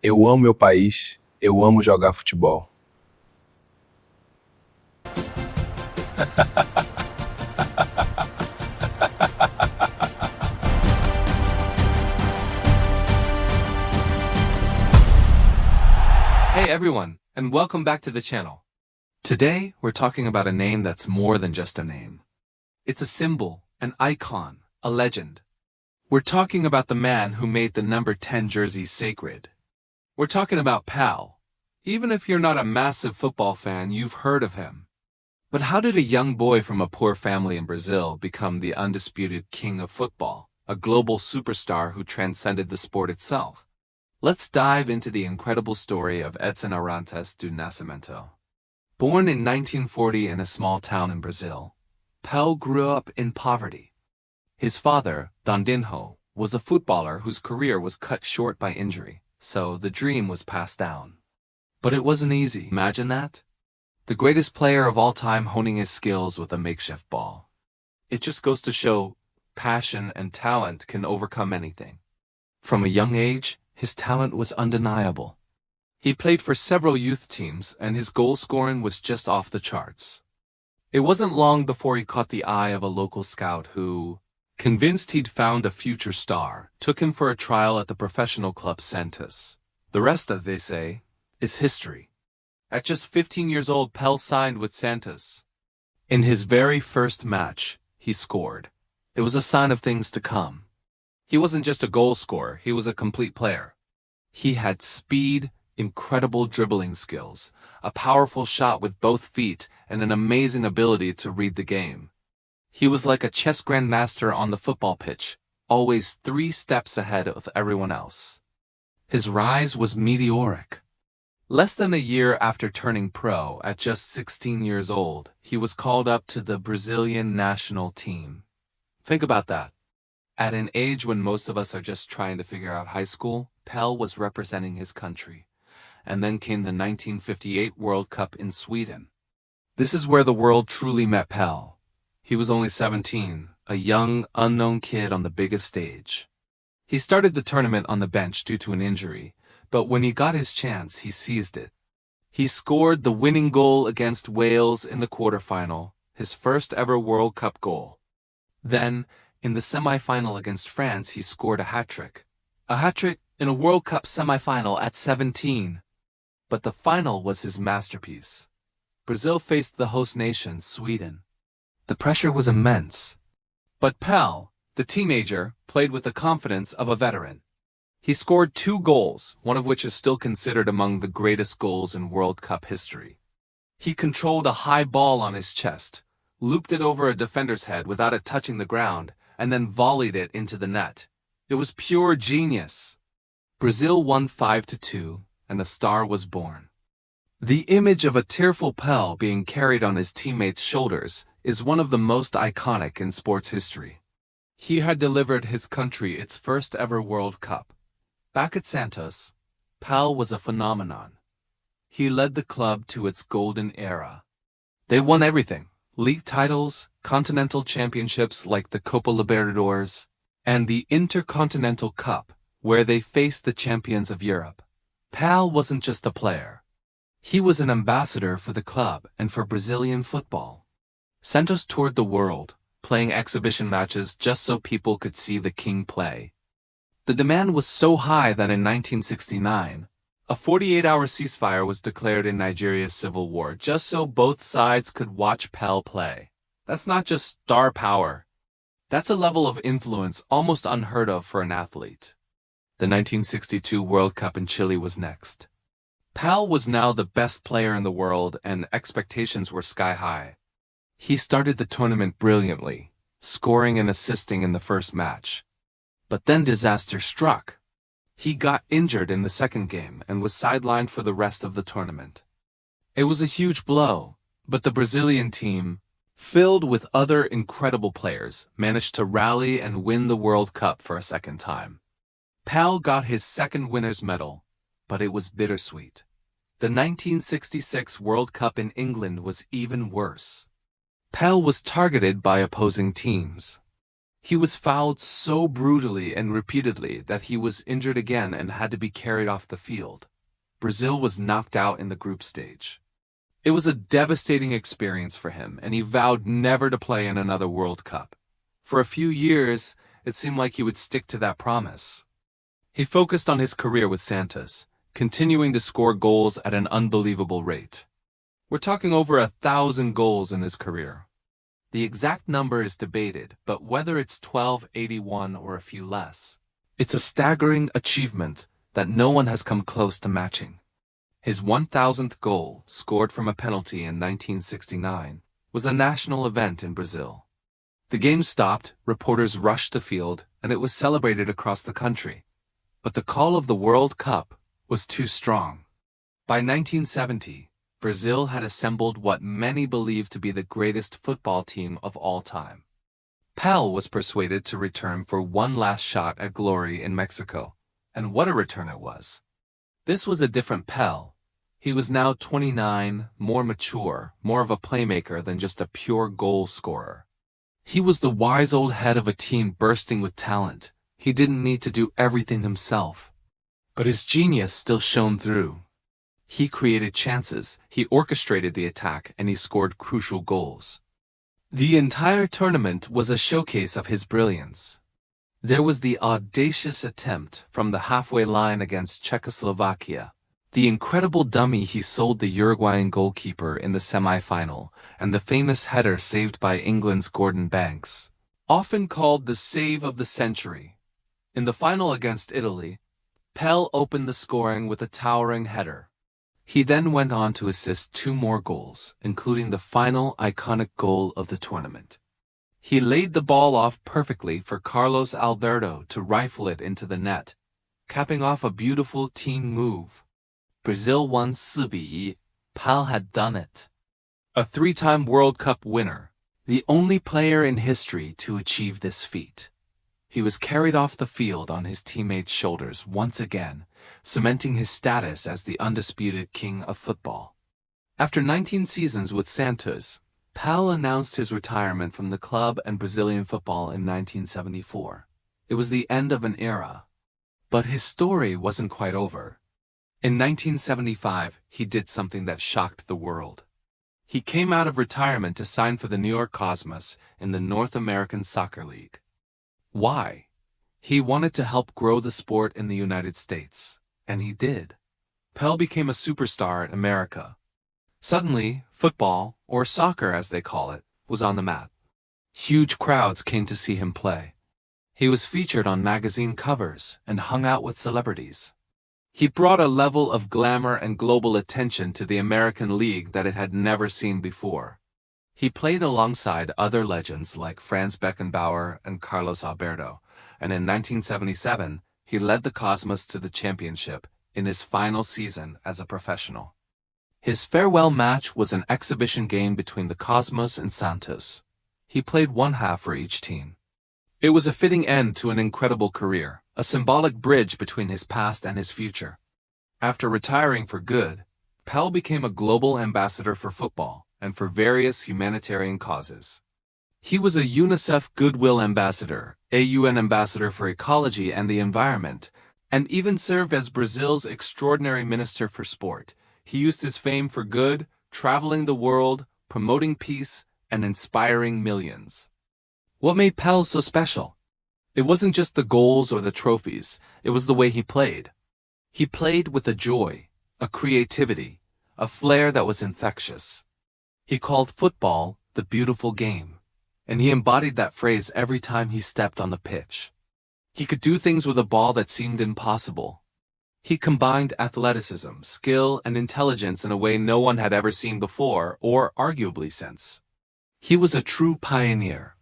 Eu amo meu país, eu amo jogar futebol. Hey everyone, and welcome back to the channel. Today, we're talking about a name that's more than just a name. It's a symbol, an icon, a legend. We're talking about the man who made the number 10 jersey sacred. We're talking about Pele. Even if you're not a massive football fan, you've heard of him. But how did a young boy from a poor family in Brazil become the undisputed king of football, a global superstar who transcended the sport itself? Let's dive into the incredible story of Edson Arantes do Nascimento. Born in 1940 in a small town in Brazil, Pele grew up in poverty. His father, Dondinho, was a footballer whose career was cut short by injury, so the dream was passed down. But it wasn't easy, imagine that? The greatest player of all time honing his skills with a makeshift ball. It just goes to show, passion and talent can overcome anything. From a young age, his talent was undeniable. He played for several youth teams, and his goal scoring was just off the charts. It wasn't long before he caught the eye of a local scout who, convinced he'd found a future star, took him for a trial at the professional club Santos. The rest, as they say, is history. At just 15 years old, Pele signed with Santos. In his very first match, he scored. It was a sign of things to come. He wasn't just a goal scorer, he was a complete player. He had speed, incredible dribbling skills, a powerful shot with both feet, and an amazing ability to read the game. He was like a chess grandmaster on the football pitch, always 3 steps ahead of everyone else. His rise was meteoric. Less than a year after turning pro, at just 16 years old, he was called up to the Brazilian national team. Think about that. At an age when most of us are just trying to figure out high school, Pele was representing his country. And then came the 1958 World Cup in Sweden. This is where the world truly met Pele. He was only 17, a young, unknown kid on the biggest stage. He started the tournament on the bench due to an injury, but when he got his chance, he seized it. He scored the winning goal against Wales in the quarterfinal, his first ever World Cup goal. Then, in the semi-final against France, he scored a hat-trick. A hat-trick in a World Cup semi-final at 17. But the final was his masterpiece. Brazil faced the host nation, Sweden. The pressure was immense. But Pele, the teenager, played with the confidence of a veteran. He scored 2 goals, one of which is still considered among the greatest goals in World Cup history. He controlled a high ball on his chest, looped it over a defender's head without it touching the ground, and then volleyed it into the net. It was pure genius. Brazil won 5-2, and a star was born. The image of a tearful Pele being carried on his teammates' shoulders is one of the most iconic in sports history. He had delivered his country its first ever World Cup. Back at Santos, Pele was a phenomenon. He led the club to its golden era. They won everything: league titles, continental championships like the Copa Libertadores, and the Intercontinental Cup, where they faced the champions of Europe. Pele wasn't just a player. He was an ambassador for the club and for Brazilian football. Santos toured the world, playing exhibition matches just so people could see the king play. The demand was so high that in 1969, a 48-hour ceasefire was declared in Nigeria's civil war just so both sides could watch Pele play. That's not just star power. That's a level of influence almost unheard of for an athlete. The 1962 World Cup in Chile was next. Pele was now the best player in the world and expectations were sky high. He started the tournament brilliantly, scoring and assisting in the first match. But then disaster struck. He got injured in the second game and was sidelined for the rest of the tournament. It was a huge blow, but the Brazilian team, filled with other incredible players, managed to rally and win the World Cup for a second time. Pele got his second winner's medal, but it was bittersweet. The 1966 World Cup in England was even worse. Pele was targeted by opposing teams. He was fouled so brutally and repeatedly that he was injured again and had to be carried off the field. Brazil was knocked out in the group stage. It was a devastating experience for him, and he vowed never to play in another World Cup. For a few years, it seemed like he would stick to that promise. He focused on his career with Santos, continuing to score goals at an unbelievable rate. We're talking over 1,000 goals in his career. The exact number is debated, but whether it's 1281 or a few less, it's a staggering achievement that no one has come close to matching. His 1,000th goal, scored from a penalty in 1969, was a national event in Brazil. The game stopped, reporters rushed the field, and it was celebrated across the country. But the call of the World Cup was too strong. By 1970, Brazil had assembled what many believed to be the greatest football team of all time. Pelé was persuaded to return for one last shot at glory in Mexico, and what a return it was. This was a different Pelé. He was now 29, more mature, more of a playmaker than just a pure goal scorer. He was the wise old head of a team bursting with talent. He didn't need to do everything himself. But his genius still shone through. He created chances, he orchestrated the attack, and he scored crucial goals. The entire tournament was a showcase of his brilliance. There was the audacious attempt from the halfway line against Czechoslovakia, the incredible dummy he sold the Uruguayan goalkeeper in the semi-final, and the famous header saved by England's Gordon Banks, often called the save of the century. In the final against Italy, Pelé opened the scoring with a towering header. He then went on to assist 2 more goals, including the final iconic goal of the tournament. He laid the ball off perfectly for Carlos Alberto to rifle it into the net, capping off a beautiful team move. Brazil won 4-1. Pelé had done it. A 3-time World Cup winner, the only player in history to achieve this feat. He was carried off the field on his teammates' shoulders once again, cementing his status as the undisputed king of football. After 19 seasons with Santos, Pelé announced his retirement from the club and Brazilian football in 1974. It was the end of an era. But his story wasn't quite over. In 1975, he did something that shocked the world. He came out of retirement to sign for the New York Cosmos in the North American Soccer League. Why? He wanted to help grow the sport in the United States, and he did. Pelé became a superstar in America. Suddenly, football, or soccer as they call it, was on the map. Huge crowds came to see him play. He was featured on magazine covers and hung out with celebrities. He brought a level of glamour and global attention to the American League that it had never seen before. He played alongside other legends like Franz Beckenbauer and Carlos Alberto, and in 1977, he led the Cosmos to the championship in his final season as a professional. His farewell match was an exhibition game between the Cosmos and Santos. He played one half for each team. It was a fitting end to an incredible career, a symbolic bridge between his past and his future. After retiring for good, Pelé became a global ambassador for football and for various humanitarian causes. He was a UNICEF Goodwill Ambassador, a UN Ambassador for Ecology and the Environment, and even served as Brazil's Extraordinary Minister for Sport. He used his fame for good, traveling the world, promoting peace, and inspiring millions. What made Pelé so special? It wasn't just the goals or the trophies, it was the way he played. He played with a joy, a creativity, a flair that was infectious. He called football the beautiful game, and he embodied that phrase every time he stepped on the pitch. He could do things with a ball that seemed impossible. He combined athleticism, skill, and intelligence in a way no one had ever seen before, or arguably since. He was a true pioneer.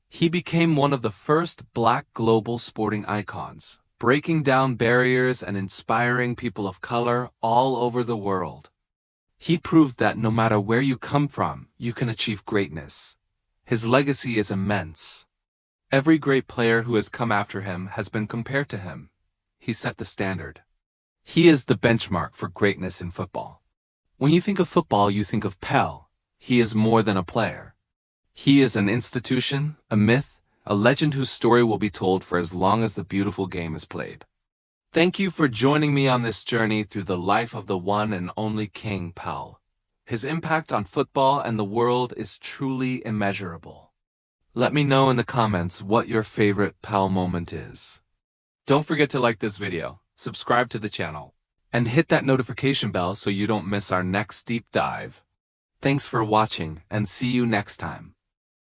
He became one of the first black global sporting icons, breaking down barriers and inspiring people of color all over the world. He proved that no matter where you come from, you can achieve greatness. His legacy is immense. Every great player who has come after him has been compared to him. He set the standard. He is the benchmark for greatness in football. When you think of football, you think of Pelé. He is more than a player. He is an institution, a myth, a legend whose story will be told for as long as the beautiful game is played. Thank you for joining me on this journey through the life of the one and only King Pelé. His impact on football and the world is truly immeasurable. Let me know in the comments what your favorite Pelé moment is. Don't forget to like this video, subscribe to the channel, and hit that notification bell so you don't miss our next deep dive. Thanks for watching and see you next time.